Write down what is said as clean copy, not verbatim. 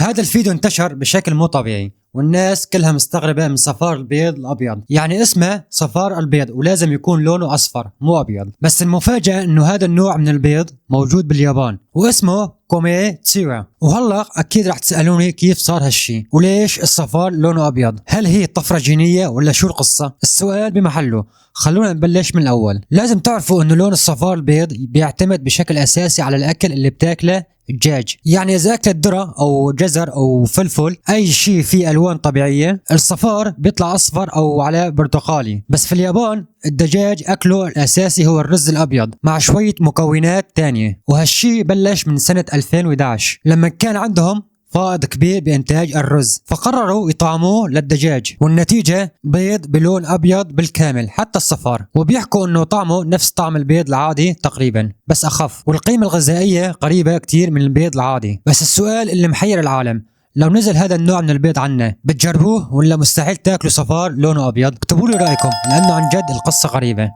هذا الفيديو انتشر بشكل مو طبيعي، والناس كلها مستغربة من صفار البيض الأبيض. يعني اسمه صفار البيض ولازم يكون لونه أصفر مو أبيض. بس المفاجأة إنه هذا النوع من البيض موجود باليابان واسمه كومي تسيوا. وهلا أكيد رح تسألوني كيف صار هالشي وليش الصفار لونه أبيض؟ هل هي طفرة جينية ولا شو القصة؟ السؤال بمحله. خلونا نبلش من الأول. لازم تعرفوا إنه لون الصفار البيض بيعتمد بشكل أساسي على الأكل اللي بتاكله الدجاج. يعني اذا اكلت ذره او جزر او فلفل اي شيء فيه الوان طبيعيه الصفار بيطلع اصفر او على برتقالي. بس في اليابان الدجاج اكله الاساسي هو الرز الابيض مع شويه مكونات تانية، وهالشي بلش من سنه 2011 لما كان عندهم فائض كبير بإنتاج الرز، فقرروا يطعموه للدجاج، والنتيجة بيض بلون أبيض بالكامل حتى الصفار. وبيحكوا إنه طعمه نفس طعم البيض العادي تقريبا بس أخف، والقيمة الغذائية قريبة كتير من البيض العادي. بس السؤال اللي محير العالم، لو نزل هذا النوع من البيض عنا بتجربوه ولا مستحيل تاكلوا صفار لونه أبيض؟ اكتبوا لي رأيكم لأنه عن جد القصة غريبة.